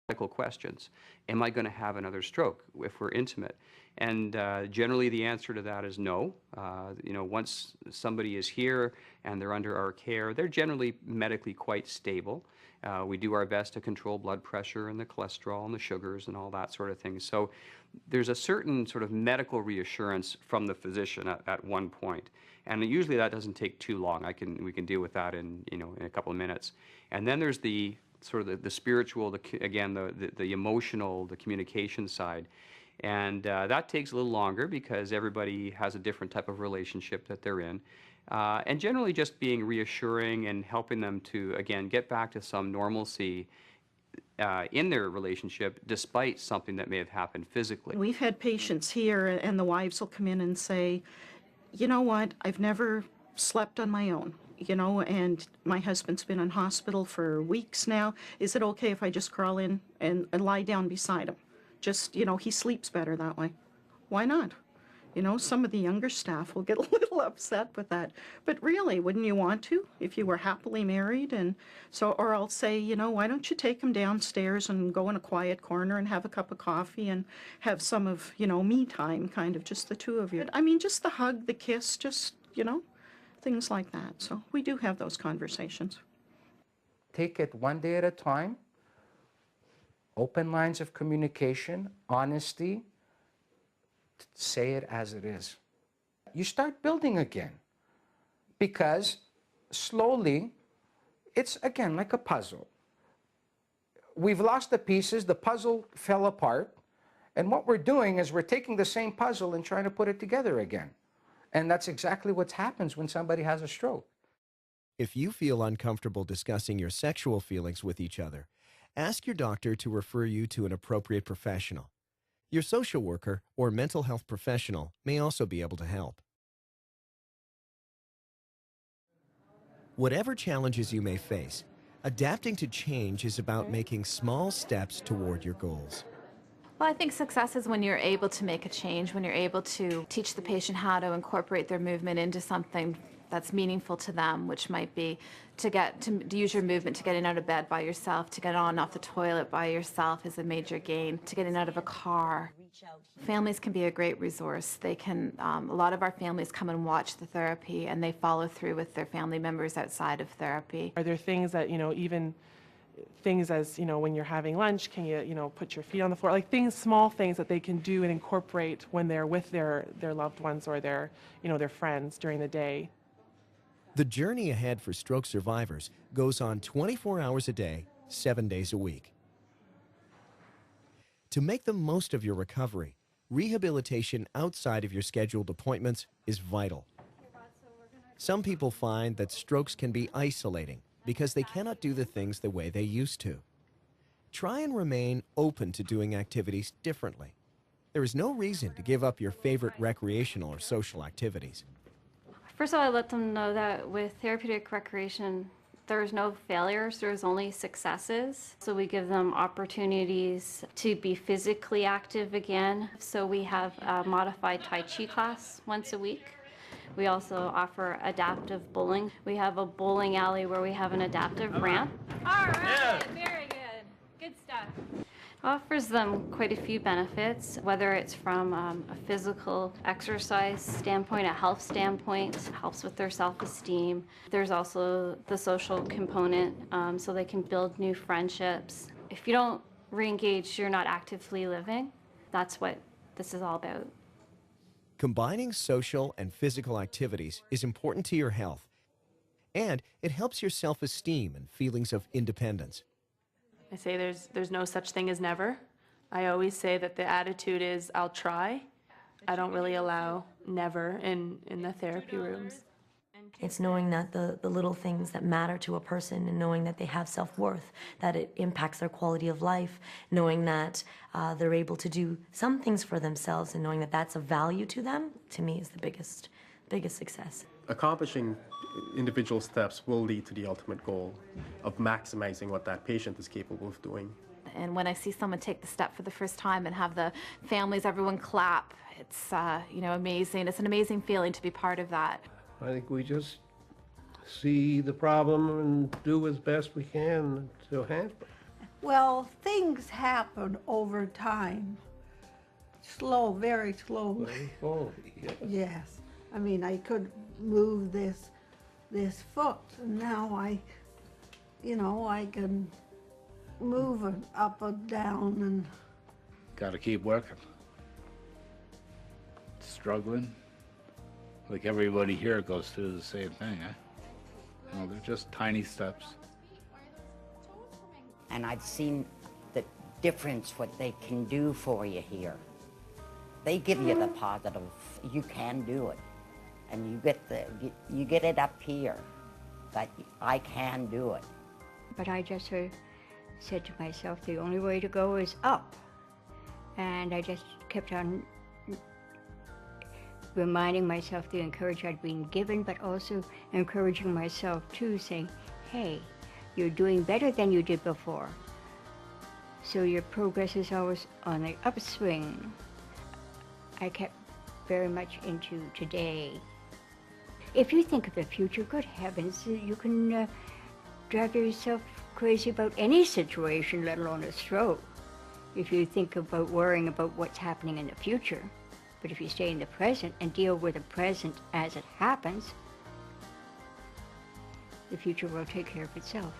medical questions. Am I going to have another stroke if we're intimate? And generally the answer to that is no. Once somebody is here and they're under our care, they're generally medically quite stable. We do our best to control blood pressure and the cholesterol and the sugars and all that sort of thing. So there's a certain sort of medical reassurance from the physician at one point. And usually that doesn't take too long. We can deal with that in a couple of minutes. And then there's the sort of the spiritual, the emotional, the communication side. And that takes a little longer because everybody has a different type of relationship that they're in. And generally just being reassuring and helping them to, again, get back to some normalcy in their relationship despite something that may have happened physically. We've had patients here and the wives will come in and say, you know what, I've never slept on my own, and my husband's been in hospital for weeks now. Is it okay if I just crawl in and lie down beside him? Just, he sleeps better that way. Why not? Some of the younger staff will get a little upset with that. But really, wouldn't you want to if you were happily married? And so, or I'll say, why don't you take him downstairs and go in a quiet corner and have a cup of coffee and have some of, me time, kind of just the two of you. I mean, just the hug, the kiss, just, things like that. So we do have those conversations. Take it one day at a time. Open lines of communication, honesty. Say it as it is. You start building again because slowly, it's again like a puzzle. We've lost the pieces, the puzzle fell apart, and what we're doing is we're taking the same puzzle and trying to put it together again. And that's exactly what happens when somebody has a stroke. If you feel uncomfortable discussing your sexual feelings with each other, ask your doctor to refer you to an appropriate professional. Your social worker or mental health professional may also be able to help. Whatever challenges you may face, adapting to change is about making small steps toward your goals. Well, I think success is when you're able to make a change, when you're able to teach the patient how to incorporate their movement into something that's meaningful to them, which might be to use your movement to get in out of bed by yourself, to get on and off the toilet by yourself is a major gain, to get in out of a car. Families can be a great resource. They can, a lot of our families come and watch the therapy and they follow through with their family members outside of therapy. Are there things that, even things as, when you're having lunch, can you, put your feet on the floor, like small things that they can do and incorporate when they're with their loved ones or their friends during the day. The journey ahead for stroke survivors goes on 24 hours a day, 7 days a week. To make the most of your recovery, rehabilitation outside of your scheduled appointments is vital. Some people find that strokes can be isolating because they cannot do the things the way they used to. Try and remain open to doing activities differently. There is no reason to give up your favorite recreational or social activities. First of all, I let them know that with therapeutic recreation, there's no failures, there's only successes. So we give them opportunities to be physically active again. So we have a modified Tai Chi class once a week. We also offer adaptive bowling. We have a bowling alley where we have an adaptive ramp. All right, very good. Good stuff. Offers them quite a few benefits, whether it's from a physical exercise standpoint, a health standpoint, helps with their self-esteem. There's also the social component, so they can build new friendships. If you don't re-engage, you're not actively living. That's what this is all about. Combining social and physical activities is important to your health, and it helps your self-esteem and feelings of independence. I say there's no such thing as never. I always say that the attitude is, I'll try. I don't really allow never in the therapy rooms. It's knowing that the little things that matter to a person and knowing that they have self-worth, that it impacts their quality of life, knowing that they're able to do some things for themselves and knowing that that's of value to them, to me is the biggest success. Accomplishing individual steps will lead to the ultimate goal of maximizing what that patient is capable of doing. And when I see someone take the step for the first time and have the families, everyone clap, it's amazing. It's an amazing feeling to be part of that. I think we just see the problem and do as best we can to handle it. Well, things happen over time. Slow, very slowly. Oh, yes. Yes. I mean, I could move this foot, and now I can move it up and down, and Got to keep working. Struggling. Like everybody here goes through the same thing, eh? You know, they're just tiny steps. And I've seen the difference what they can do for you here. They give you the positive, you can do it. And you get it up here, that I can do it. But I just said to myself, the only way to go is up. And I just kept on reminding myself the encouragement I'd been given, but also encouraging myself too, saying, hey, you're doing better than you did before. So your progress is always on the upswing. I kept very much into today. If you think of the future, good heavens, you can drive yourself crazy about any situation, let alone a stroke, if you think about worrying about what's happening in the future. But if you stay in the present and deal with the present as it happens, the future will take care of itself.